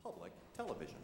public television.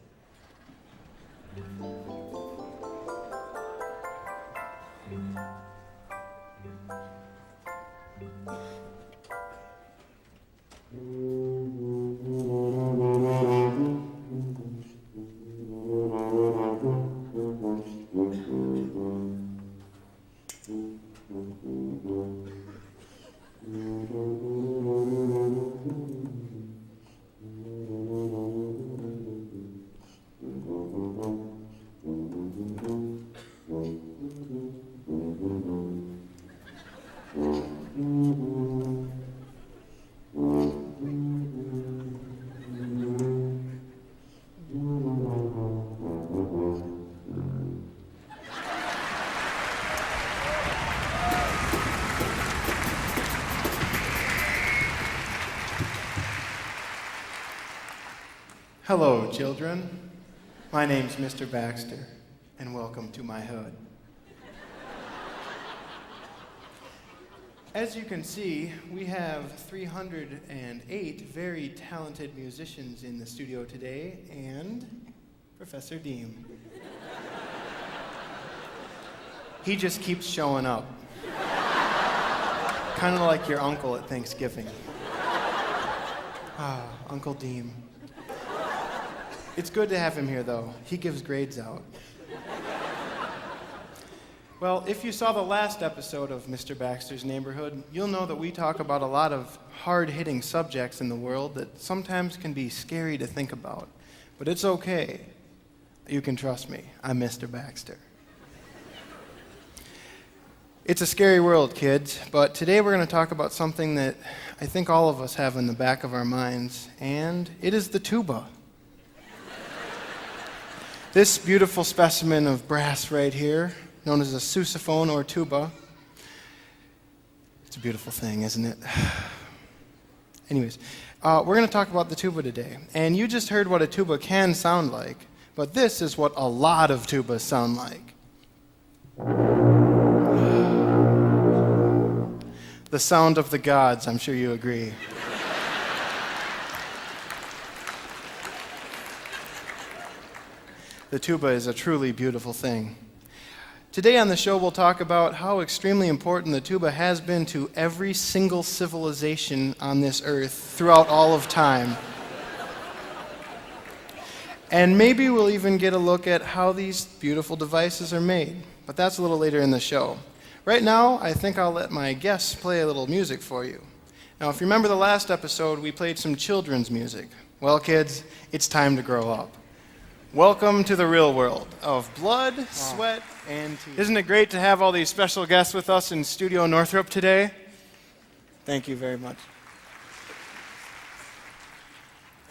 Hello, children. My name's Mr. Baxter, and welcome to my hood. As you can see, we have 308 very talented musicians in the studio today, and Professor Deem. He just keeps showing up. Kind of like your uncle at Thanksgiving. Uncle Deem. It's good to have him here, though. He gives grades out. Well, if you saw the last episode of Mr. Baxter's Neighborhood, you'll know that we talk about a lot of hard-hitting subjects in the world that sometimes can be scary to think about. But it's okay. You can trust me. I'm Mr. Baxter. It's a scary world, kids, but today we're going to talk about something that I think all of us have in the back of our minds, and it is the tuba. This beautiful specimen of brass right here, known as a sousaphone or tuba, it's a beautiful thing, isn't it? Anyways, we're going to talk about the tuba today. And you just heard what a tuba can sound like, but this is what a lot of tubas sound like. The sound of the gods, I'm sure you agree. The tuba is a truly beautiful thing. Today on the show, we'll talk about how extremely important the tuba has been to every single civilization on this earth throughout all of time. And maybe we'll even get a look at how these beautiful devices are made, but that's a little later in the show. Right now, I think I'll let my guests play a little music for you. Now, if you remember the last episode, we played some children's music. Well, kids, it's time to grow up. Welcome to the real world of blood, sweat, and tears. Isn't it great to have all these special guests with us in Studio Northrop today? Thank you very much.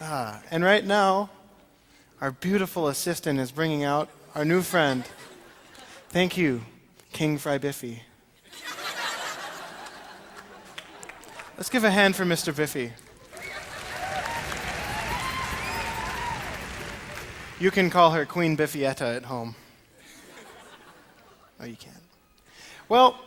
And right now, our beautiful assistant is bringing out our new friend. Thank you, King Fry Biffy. Let's give a hand for Mr. Biffy. You can call her Queen Biffietta at home. Oh, you can't. Well,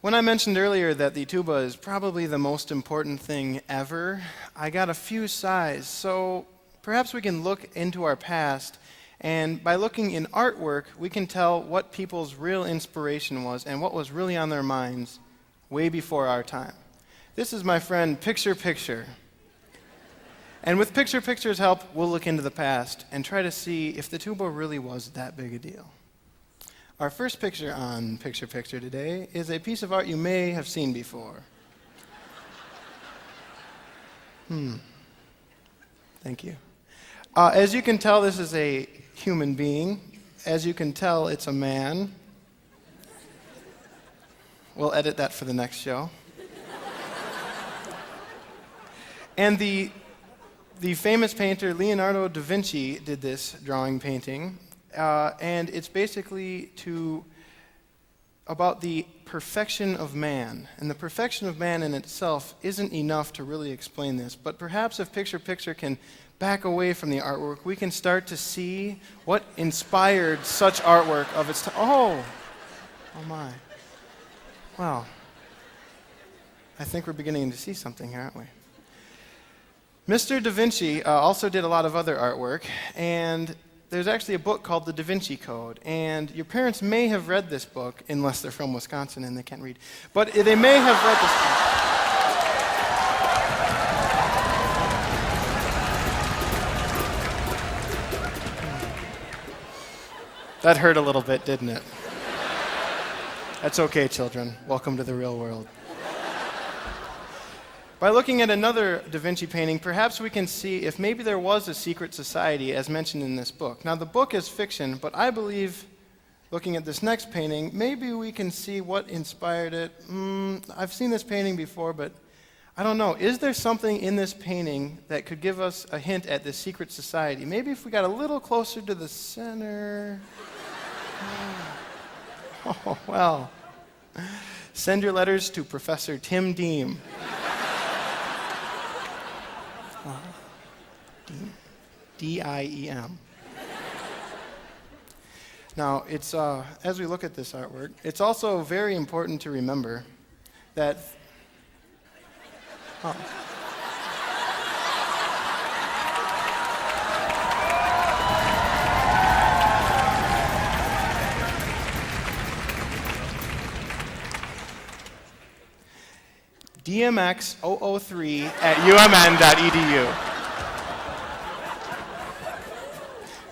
when I mentioned earlier that the tuba is probably the most important thing ever, I got a few sighs. So perhaps we can look into our past, and by looking in artwork, we can tell what people's real inspiration was and what was really on their minds way before our time. This is my friend Picture Picture. And with Picture Picture's help, we'll look into the past and try to see if the tuba really was that big a deal. Our first picture on Picture Picture today is a piece of art you may have seen before. Thank you. As you can tell, this is a human being. As you can tell, it's a man. We'll edit that for the next show. And the famous painter Leonardo da Vinci did this drawing painting, and it's basically about the perfection of man. And the perfection of man in itself isn't enough to really explain this, but perhaps if Picture Picture can back away from the artwork, we can start to see what inspired such artwork of its time. Oh my. Wow. I think we're beginning to see something here, aren't we? Mr. Da Vinci also did a lot of other artwork, and there's actually a book called The Da Vinci Code, and your parents may have read this book, unless they're from Wisconsin and they can't read, but they may have read this book. That hurt a little bit, didn't it? That's okay, children. Welcome to the real world. By looking at another Da Vinci painting, perhaps we can see if maybe there was a secret society as mentioned in this book. Now, the book is fiction, but I believe, looking at this next painting, maybe we can see what inspired it. I've seen this painting before, but I don't know. Is there something in this painting that could give us a hint at this secret society? Maybe if we got a little closer to the center. Oh, well. Send your letters to Professor Tim Deem. D-I-E-M. Now, it's as we look at this artwork, it's also very important to remember that DMX003 at UMN.edu.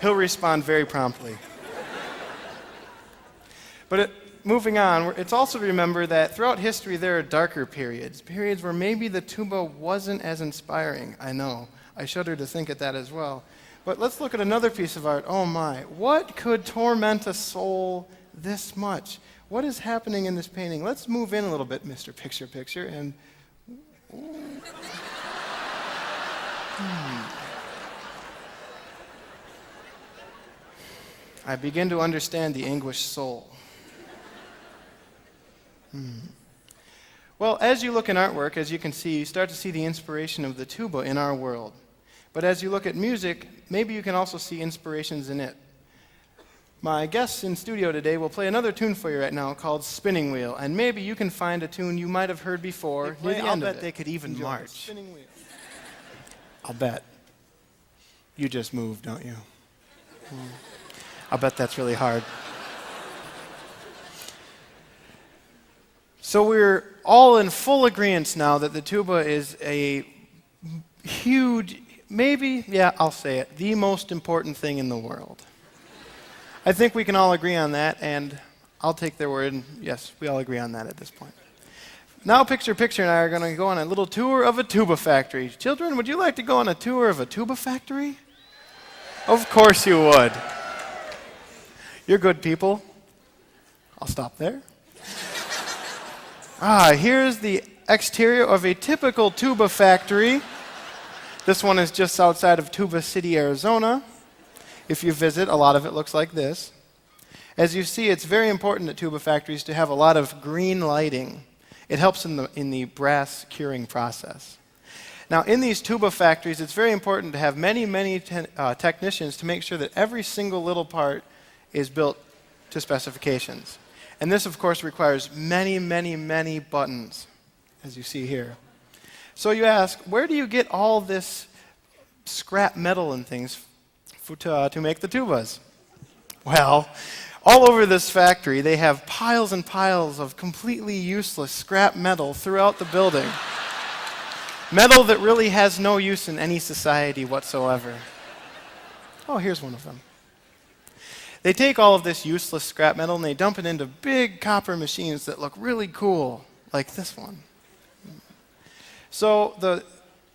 He'll respond very promptly. But moving on, it's also to remember that throughout history there are darker periods where maybe the tuba wasn't as inspiring. I know, I shudder to think at that as well. But let's look at another piece of art. Oh my, what could torment a soul this much? What is happening in this painting? Let's move in a little bit, Mr. Picture, and... I begin to understand the anguished soul. Well, as you look in artwork, as you can see, you start to see the inspiration of the tuba in our world. But as you look at music, maybe you can also see inspirations in it. My guests in studio today will play another tune for you right now called Spinning Wheel, and maybe you can find a tune you might have heard before near the end of it. I'll bet they could even march. Spinning Wheel. I'll bet. You just move, don't you? I'll bet that's really hard. So we're all in full agreement now that the tuba is a huge, I'll say it, the most important thing in the world. I think we can all agree on that, and I'll take their word, and yes, we all agree on that at this point. Now Picture and I are going to go on a little tour of a tuba factory. Children, would you like to go on a tour of a tuba factory? Of course you would. You're good people. I'll stop there. Here's the exterior of a typical tuba factory. This one is just outside of Tuba City, Arizona. If you visit, a lot of it looks like this. As you see, it's very important at tuba factories to have a lot of green lighting. It helps in the brass curing process. Now, in these tuba factories, it's very important to have many technicians to make sure that every single little part is built to specifications. And this, of course, requires many buttons, as you see here. So you ask, where do you get all this scrap metal and things to make the tubas? Well, all over this factory, they have piles and piles of completely useless scrap metal throughout the building. Metal that really has no use in any society whatsoever. Oh, here's one of them. They take all of this useless scrap metal and they dump it into big copper machines that look really cool, like this one. So the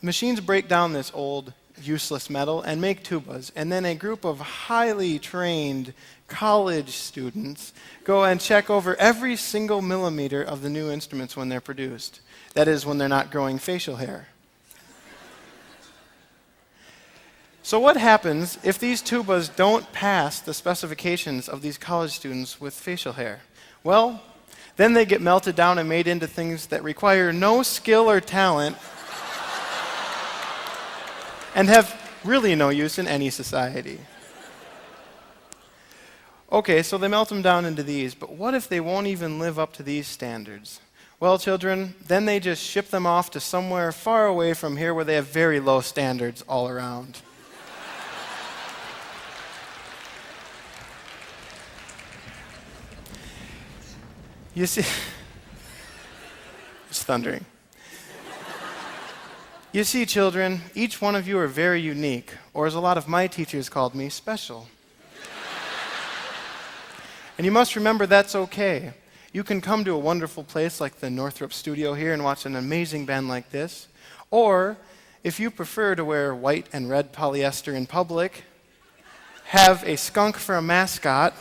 machines break down this old, useless metal and make tubas, and then a group of highly trained college students go and check over every single millimeter of the new instruments when they're produced. That is, when they're not growing facial hair. So what happens if these tubas don't pass the specifications of these college students with facial hair? Well, then they get melted down and made into things that require no skill or talent and have really no use in any society. Okay, so they melt them down into these, but what if they won't even live up to these standards? Well, children, then they just ship them off to somewhere far away from here where they have very low standards all around. You see, it's thundering. You see, children, each one of you are very unique, or as a lot of my teachers called me, special. And you must remember that's okay. You can come to a wonderful place like the Northrop studio here and watch an amazing band like this. Or, if you prefer to wear white and red polyester in public, have a skunk for a mascot,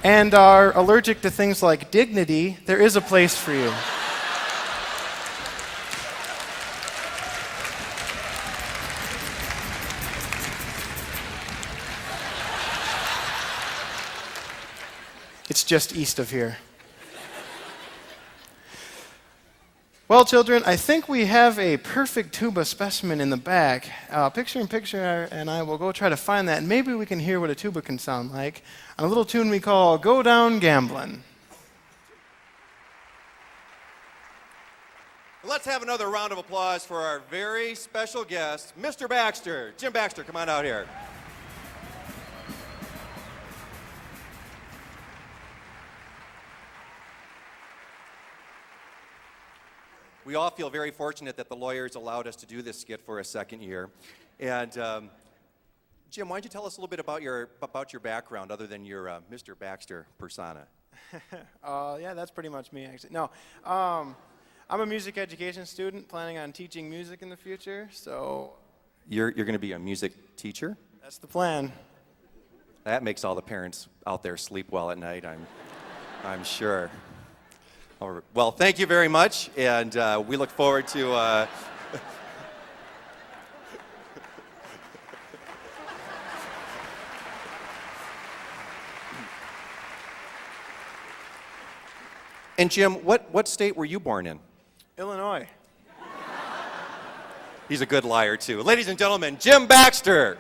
and are allergic to things like dignity, there is a place for you. It's just east of here. Well, children, I think we have a perfect tuba specimen in the back. Picture and I will go try to find that, and maybe we can hear what a tuba can sound like on a little tune we call Go Down Gamblin'. Let's have another round of applause for our very special guest, Mr. Baxter. Jim Baxter, come on out here. We all feel very fortunate that the lawyers allowed us to do this skit for a second year. And Jim, why don't you tell us a little bit about your background other than your Mr. Baxter persona? Yeah, that's pretty much me, actually. No, I'm a music education student planning on teaching music in the future, so... You're going to be a music teacher? That's the plan. That makes all the parents out there sleep well at night, I'm sure. All right. Well, thank you very much, and we look forward to... And Jim, what state were you born in? Illinois. He's a good liar, too. Ladies and gentlemen, Jim Baxter.